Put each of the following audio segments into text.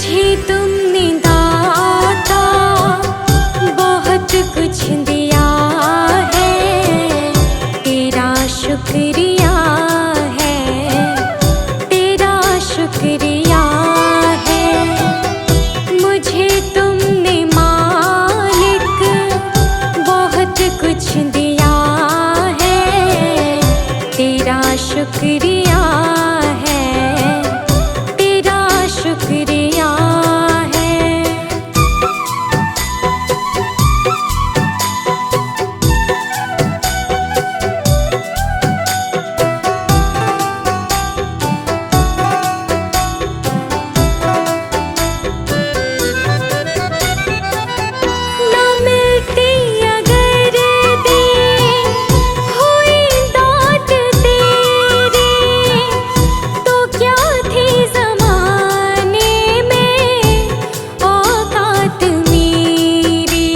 मुझे तुमने दाता बहुत कुछ दिया है, तेरा शुक्रिया है, तेरा शुक्रिया है। मुझे तुमने मालिक बहुत कुछ दिया है, तेरा शुक्रिया है, तेरा शुक्रिया है। ना मिलती अगर दी हुई दात तेरी, तो क्या थी ज़माने में औकात मेरी।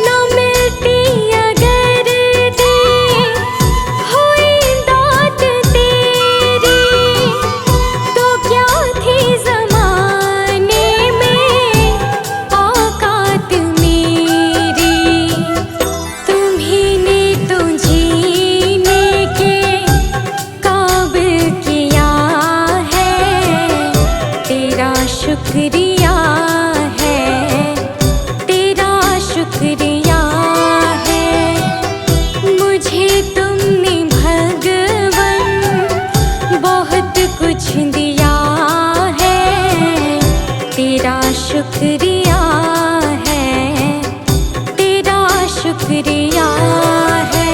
ना मिलती अगर दी हुई दात तेरी, तो क्या थी ज़माने में औकात मेरी। तुम्हीं ने तो जीने के काबिल किया है, तेरा शुक्रिया है, तेरा शुक्रिया है। मुझे तुमने भगवन बहुत कुछ दिया है, तेरा शुक्रिया है, तेरा शुक्रिया है।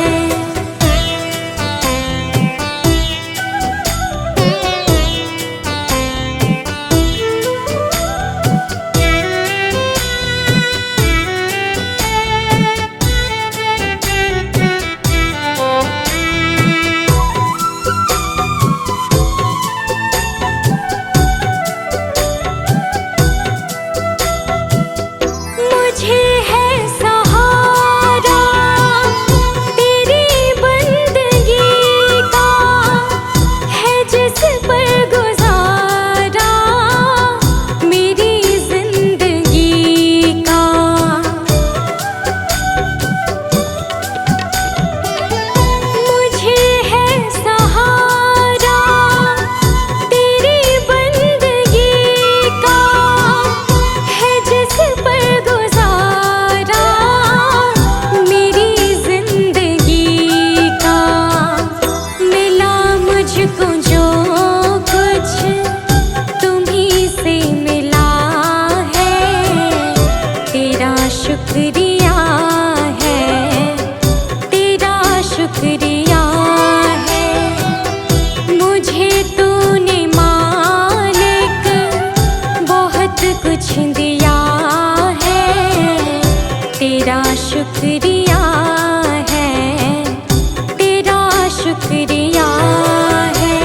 मुझे है सहारा तेरी बंदगी का, है जिस पर गुजारा मेरी जिंदगी का। मुझे है सहारा तेरी बंदगी का, है जिस पर गुजारा मेरी जिंदगी का। मिला मुझको जो कुछ तुम्हीं से मिला है, तेरा शुक्रिया है, तेरा शुक्रिया है। मुझे तूने मालिक बहुत कुछ दिया है, तेरा शुक्रिया है, तेरा शुक्रिया है।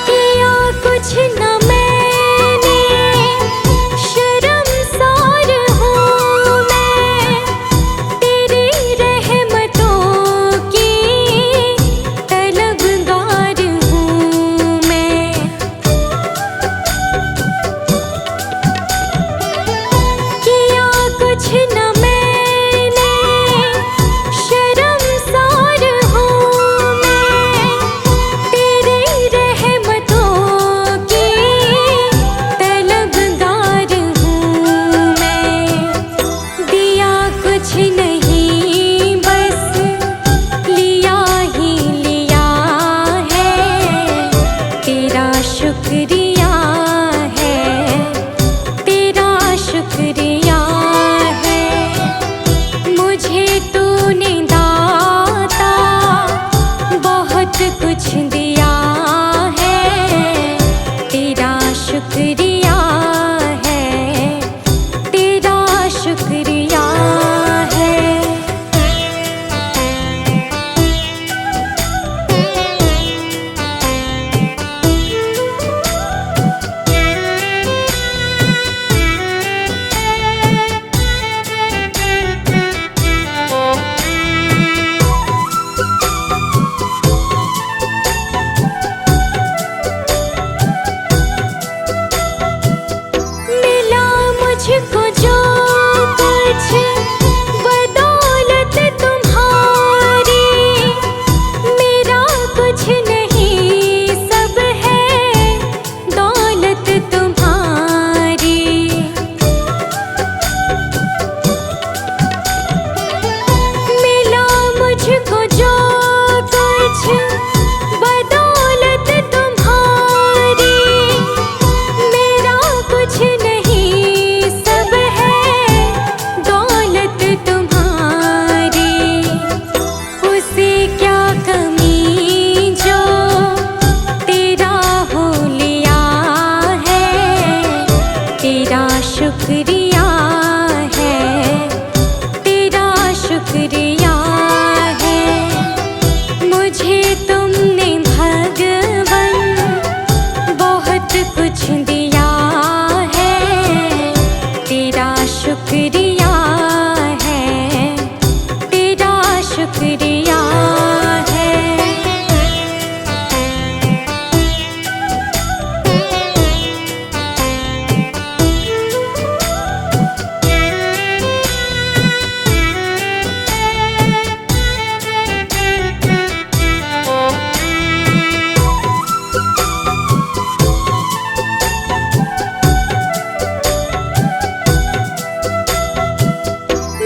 किया कुछ न मैंने, शर्मसार हूँ मैं, तेरी रहमतों की तलबगार हूँ मैं। किया कुछ न मैंने, शर्मसार हूँ मैं, तेरी रहमतों की तलबगार हूँ मैं। दिया कुछ नहीं बस लिया ही लिया है, तेरा शुक्रिया है, तेरा शुक्रिया है। मुझे तूने दाता बहुत कुछ दिया है, तेरा शुक्रिया है, तेरा शुक्रिया है। मुझे तुमने भगवन बहुत कुछ दिया है, तेरा शुक्रिया है, तेरा शुक्रिया है।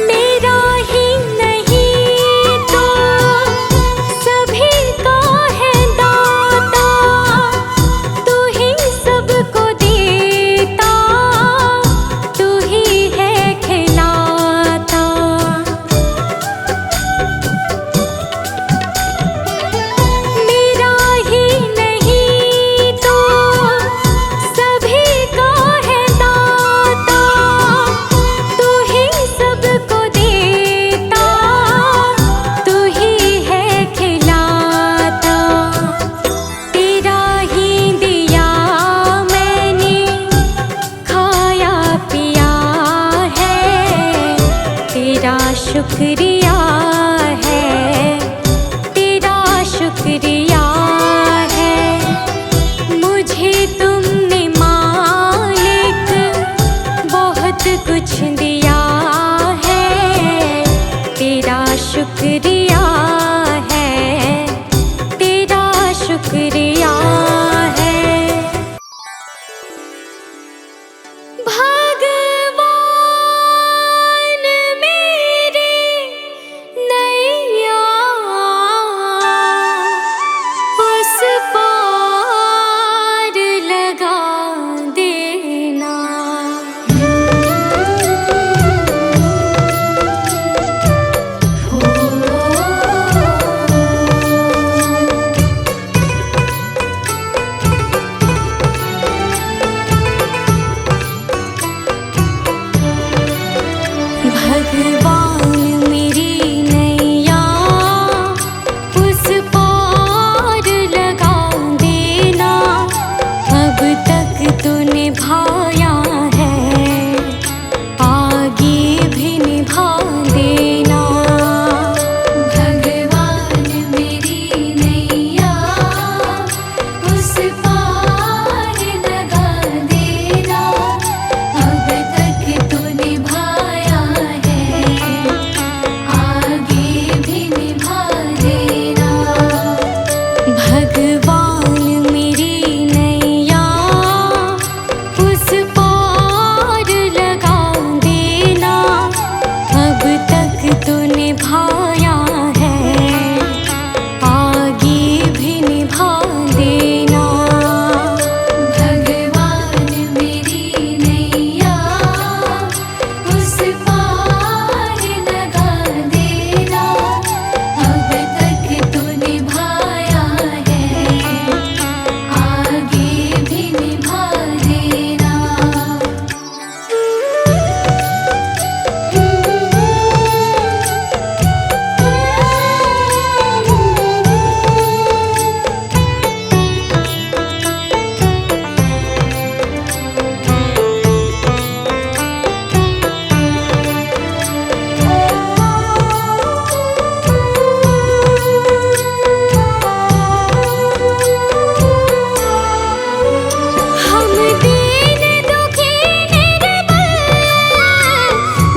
मेरा ही नहीं तो सभी का है दाता, तू ही सबको देता, तू ही है खिलाता। मेरा ही नहीं तो सभी का है दाता, तू ही सबको देता, तू ही है खिलाता। तेरा ही दिया मैंने खाया पिया है, तेरा शुक्रिया है, तेरा शुक्रिया है। मुझे तुमने मालिक बहुत कुछ दिया है, तेरा शुक्रिया है, तेरा शुक्रिया है। भगवान मेरे नैया उस पार लगा देना। भगवान मेरी नैया उस पार लगा देना, अब तक तूने निभाया है, आगे भी निभा देना। भगवान मेरी नैया उस पार लगा देना, अब तक तो निभाया है, आगे भी निभा देना। भगवान मेरी नैया उस पार लगा देना, अब तक तो निभाया है, आगे भी निभा देना। भगवान मेरी नैया उस पार लगा देना, अब तक तो निभाया है, आगे भी निभा देना। हम दीन दुखी निर्बल,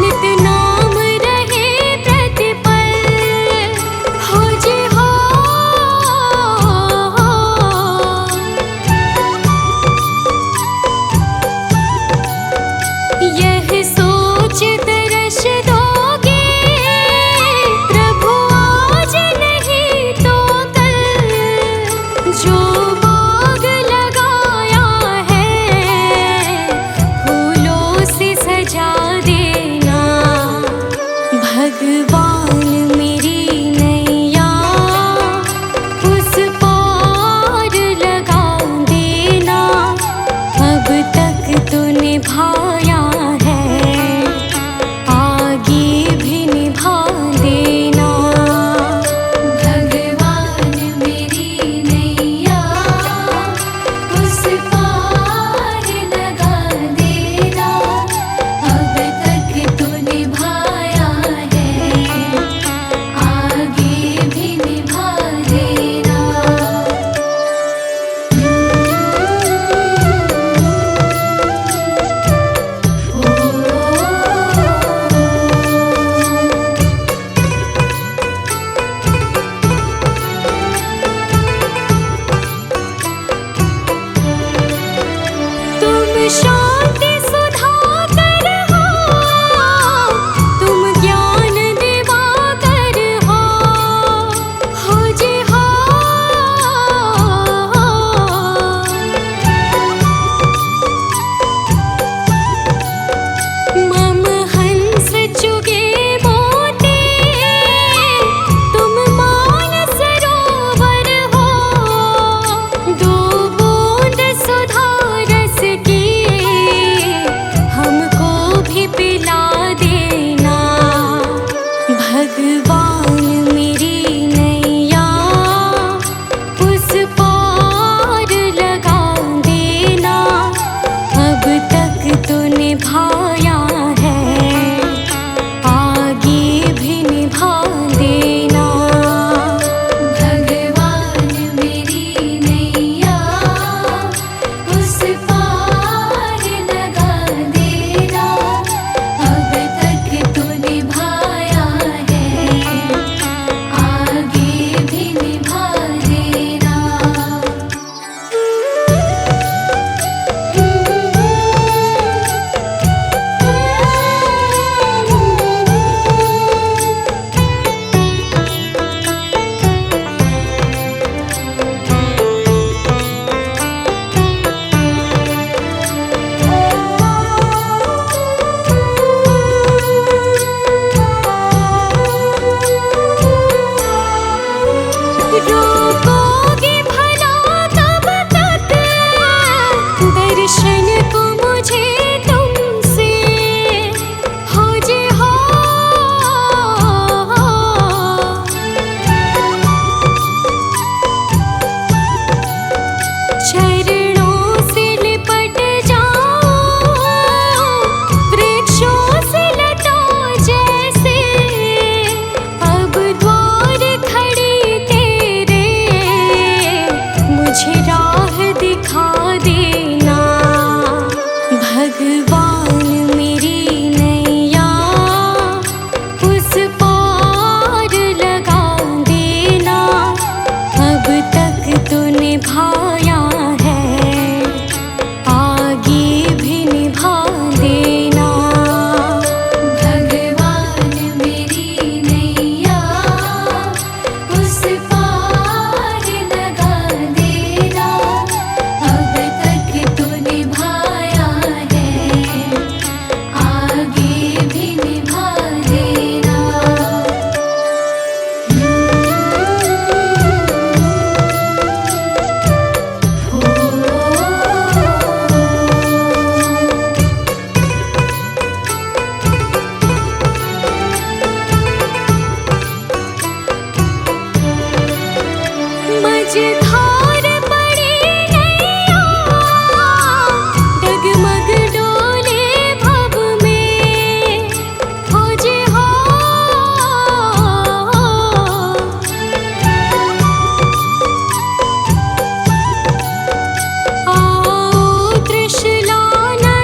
नित नाम रहे प्रतिपल, हो जे हो। यह सोच तरस दोगे प्रभु आज नहीं तो कल, जो बाग लगाया है फूलों से सजा देना। भगवान मेरी नैया उस पार लगा देना, अब तक तो निभाया है, आगे भी निभा देना। भगवान मुझे राह दिखा देना। भगवान मेरी नैया उस पार लगा देना। अब तक तो निभाया है, आगे भी निभा देना। भगवान मेरी नैया उस पार लगा देना। अब तक तो निभाया है, आगे भी निभा देना। मझधार पड़ी नैया, डगमग डोले भव में। खोजे हो आओ त्रिशूलानंदन,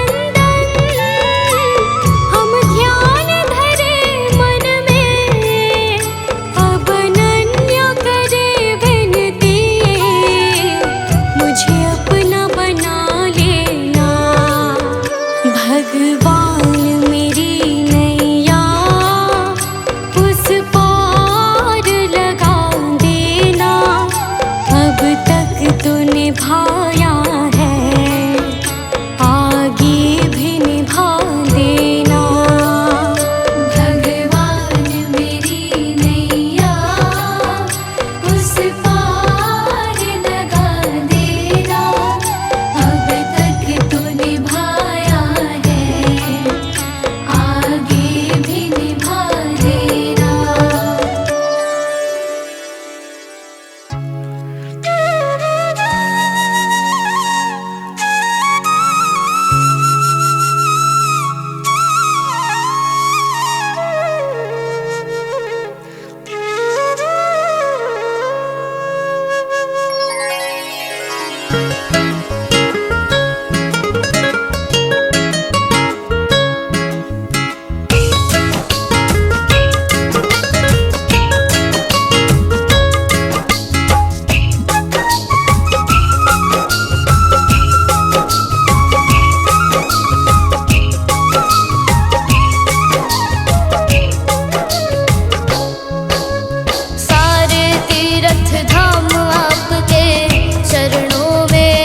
हम ध्यान धरे मन में। अब अनन्य करे विनती, मुझे अपना बना लेना। भगवान मेरी नैया उस पार लगा देना। अब तक तो निभाया है, आगे भी निभा देना। भगवान मेरी नैया उस पार लगा देना। अब तक तो निभाया है, आगे भी निभा देना। सारे तीर्थ धाम आपके चरणों में।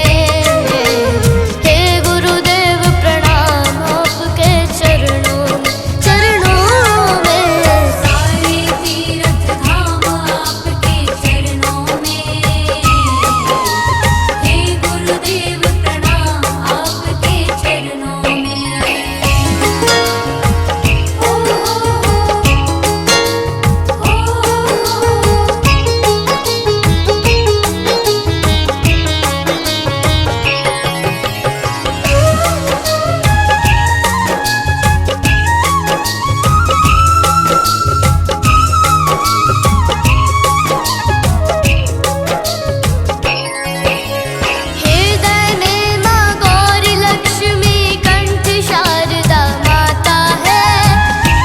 हे गुरुदेव प्रणाम आपके चरणों में। सारे तीर्थ धाम आपके चरणों में। हे गुरुदेव प्रणाम आपके चरणों में। हृदय में माँ गौरी लक्ष्मी कंठ शारदा माता है।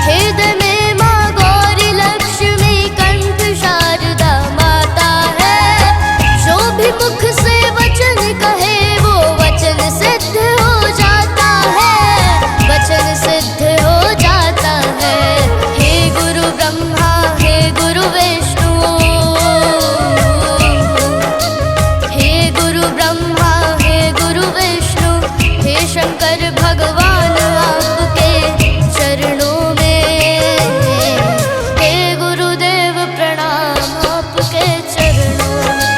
हृदय में माँ गौरी लक्ष्मी कंठ शारदा माता है। जो भी मुख से वचन कहे वो वचन सिद्ध हो जाता है, वचन सिद्ध हो जाता है। हे गुरु ब्रह्मा हे गुरु विष्णु, हे गुरु ब्रह्मा हे गुरु विष्णु, हे शंकर भगवान आपके चरणों में। हे गुरुदेव प्रणाम आपके चरणों में।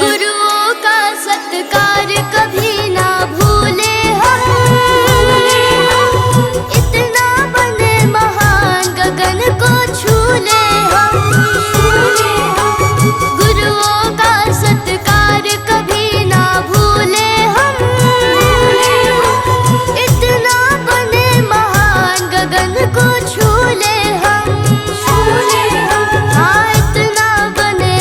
गुरुओं का सत्कार कभी ना भूले हम, इतना बने महान गगन को छू ले हम। गुरुओं का सत्कार कभी ना भूले हम, इतना बने महान गगन को छू ले हम। हाँ, इतना बने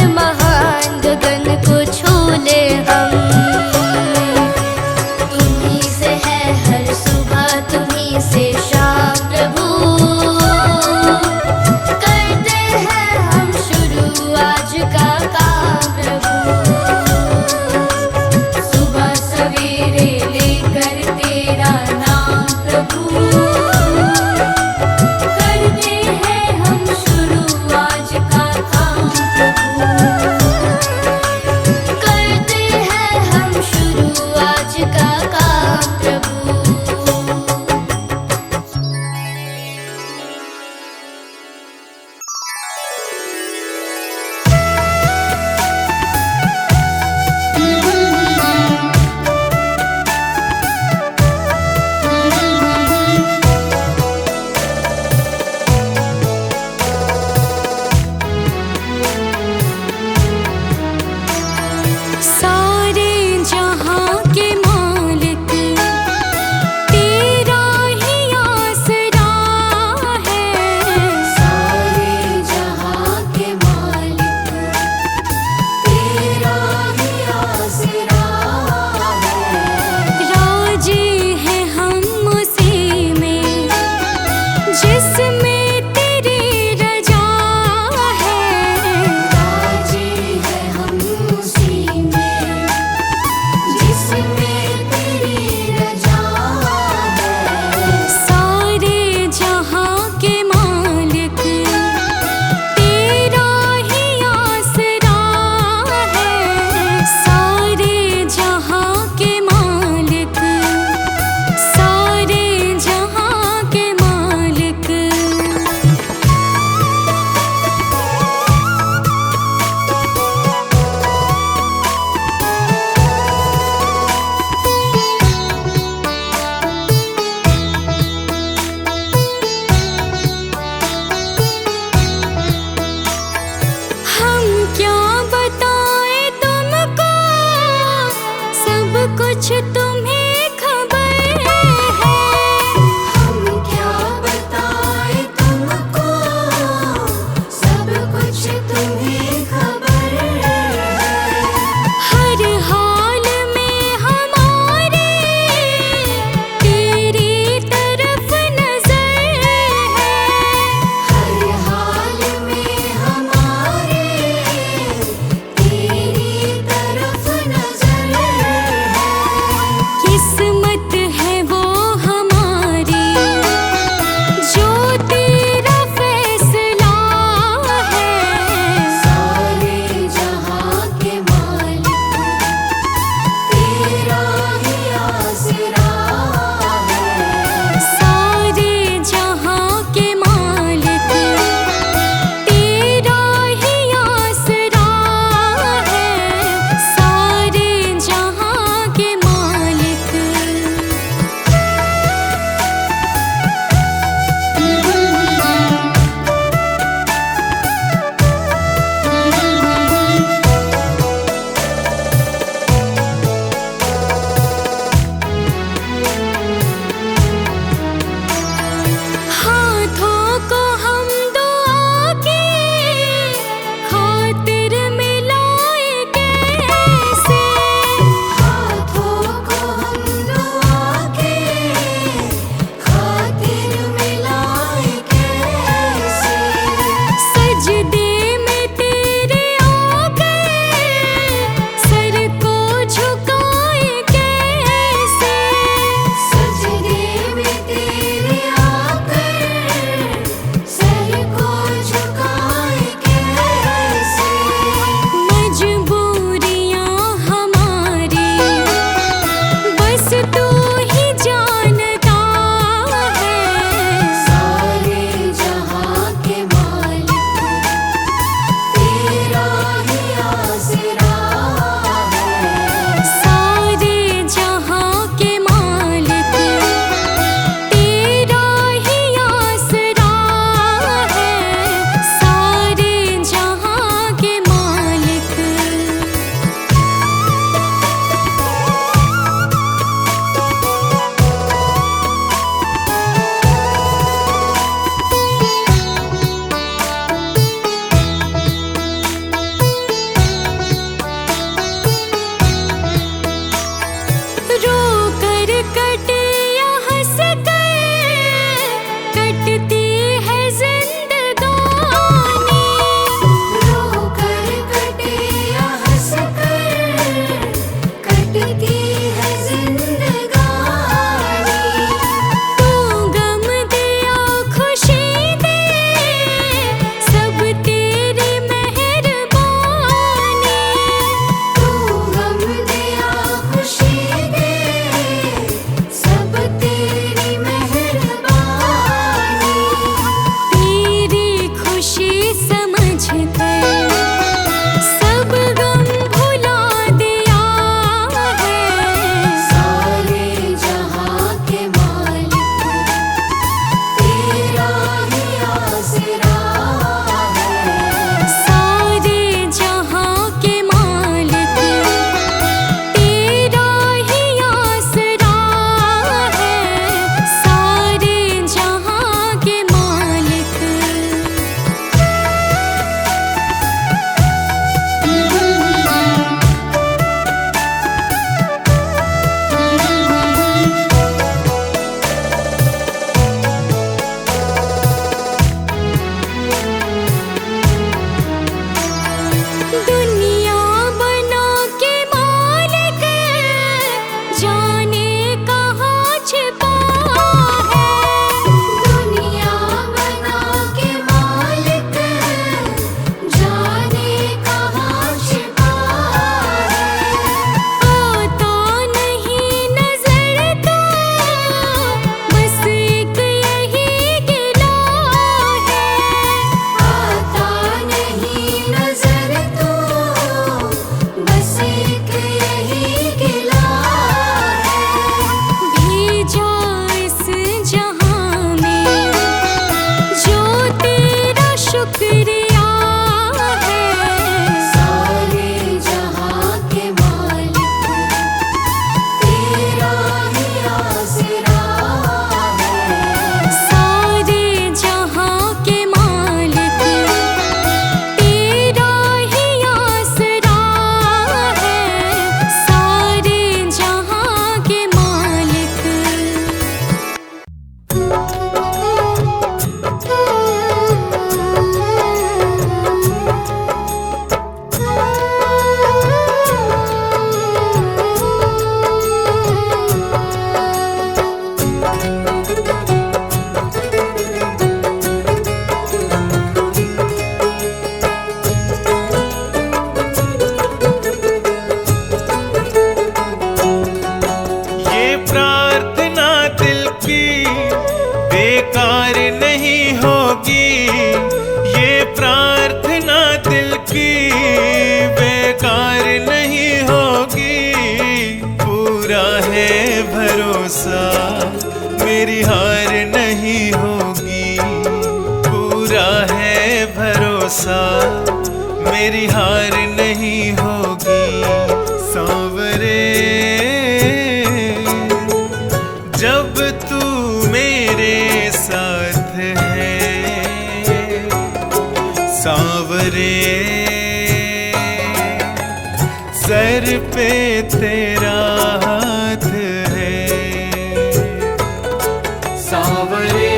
भरोसा, मेरी हार नहीं होगी सांवरे। जब तू मेरे साथ है सांवरे, सर पे तेरा हाथ है सांवरे।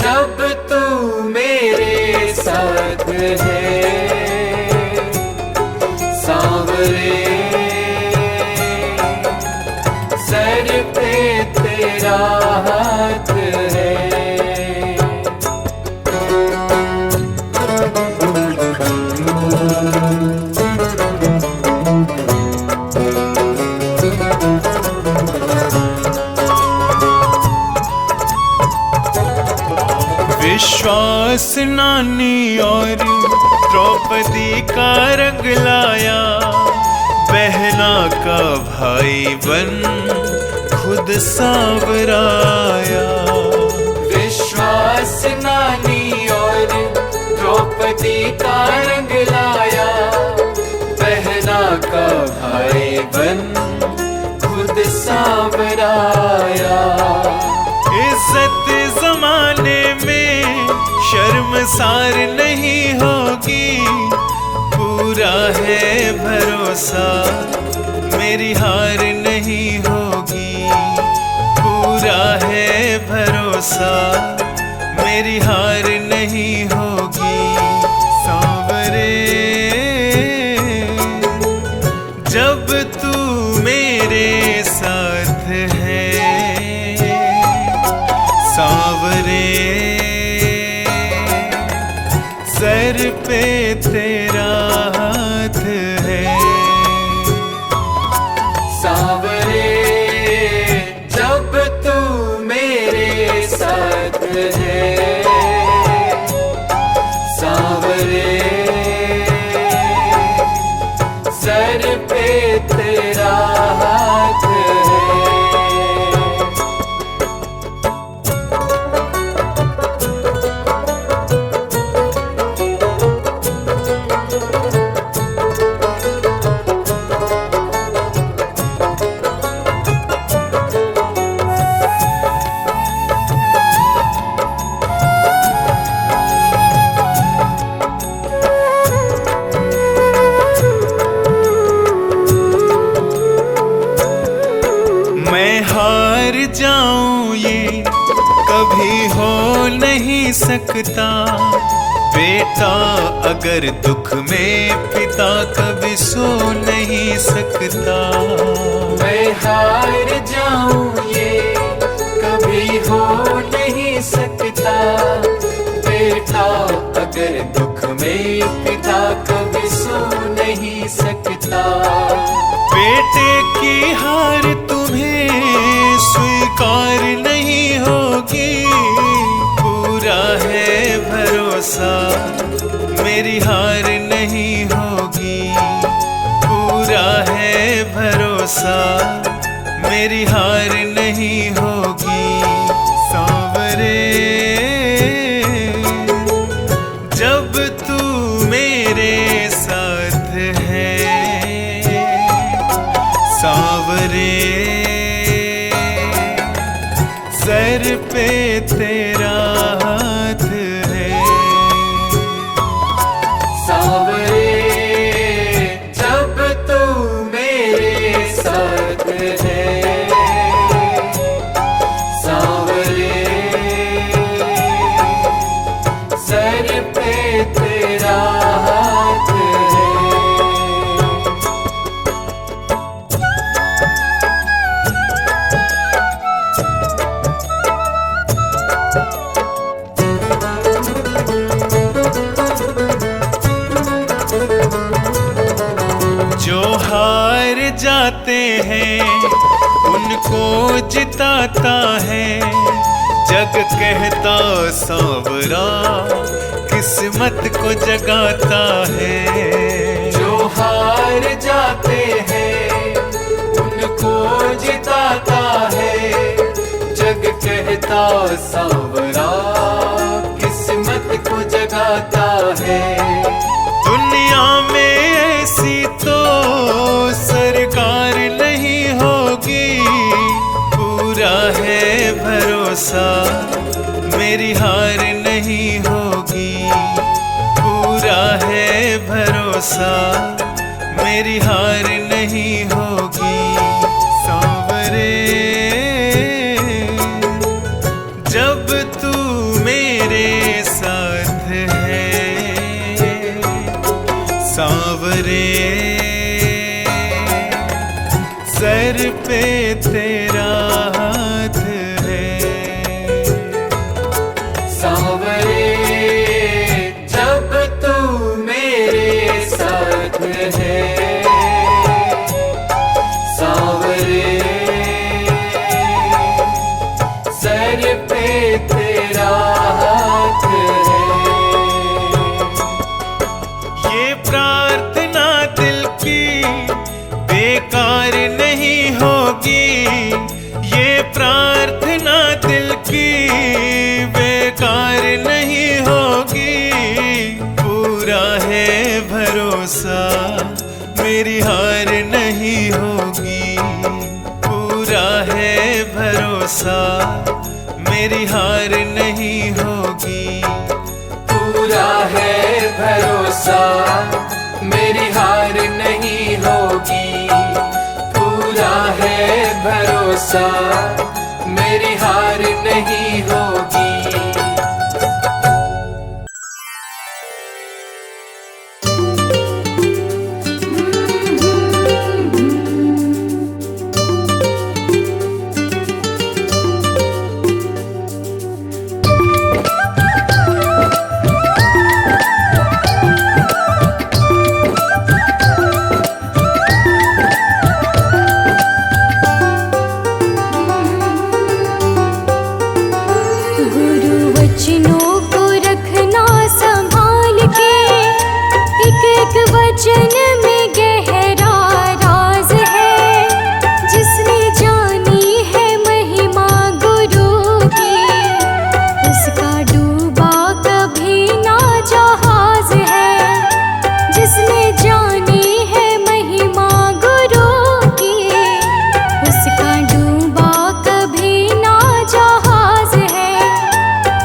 जब तू मेरे साथ है सांवरे, सर पे तेरा हाथ है। विश्वास नानी और द्रौपदी का रंग लाया, बहना का भाई बन खुद सांवराया। विश्वास नानी और द्रौपदी का रंग लाया, बहना का भाई बन खुद सांवराया। इज्जत जमाने में शर्मसार नहीं होगी, पूरा है भरोसा, मेरी हार नहीं होगी। पूरा है भरोसा, मेरी हार नहीं होगी सांवरे। जब तू मेरे साथ है सांवरे, सर पे तेरा हाथ है सांवरे। जब तू मेरे साथ है सांवरे, सर पे तेरा हाथ है। मैं हार जाऊं ये कभी हो नहीं सकता, बेटा अगर दुख में पिता कभी सो नहीं सकता। मैं हार जाऊं ये कभी हो नहीं सकता, बेटा अगर दुख में पिता कभी सो नहीं सकता। बेटे की हार तुम्हें स्वीकार नहीं होगी, पूरा है भरोसा, मेरी हार नहीं होगी। पूरा है भरोसा, मेरी हार नहीं होगी सांवरे। जब तू मेरे साथ है सांवरे, सर पे तेरा हाथ है सांवरे। जब तू मेरे साथ है सांवरे, सर पे तेरा हाथ है। जो हार जाते हैं उनको जिताता है, जग कहता सांवरा किस्मत को जगाता है। जो हार जाते हैं उनको जिताता है, जग कहता सांवरा किस्मत को जगाता है। दुनिया में ऐसी तो सरकार नहीं होगी, पूरा है भरोसा मेरी हार नहीं होगी, पूरा है भरोसा मेरी हार नहीं होगी। सांवरे जब तू मेरे साथ है, सांवरे सर पे तेरा हाथ है। सांवरे जब तू मेरे साथ है, सांवरे सर पे तेरा हाथ है। ये प्रार्थना दिल की बेकार नहीं होगी, ये प्रार्थना दिल की बेकार नहीं होगी, पूरा है भरोसा मेरी हार नहीं होगी, पूरा है भरोसा मेरी हार नहीं होगी, पूरा है भरोसा मेरी हार नहीं होगी, पूरा है भरोसा मेरी हार नहीं होगी। वचन में गहरा राज है, जिसने जानी है महिमा गुरु की, उसका डूबा कभी ना जहाज है। जिसने जानी है महिमा गुरु की, उसका डूबा कभी ना जहाज है।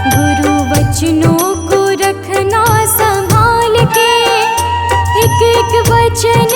गुरु वचनों को रखना संभाल के, एक एक वचन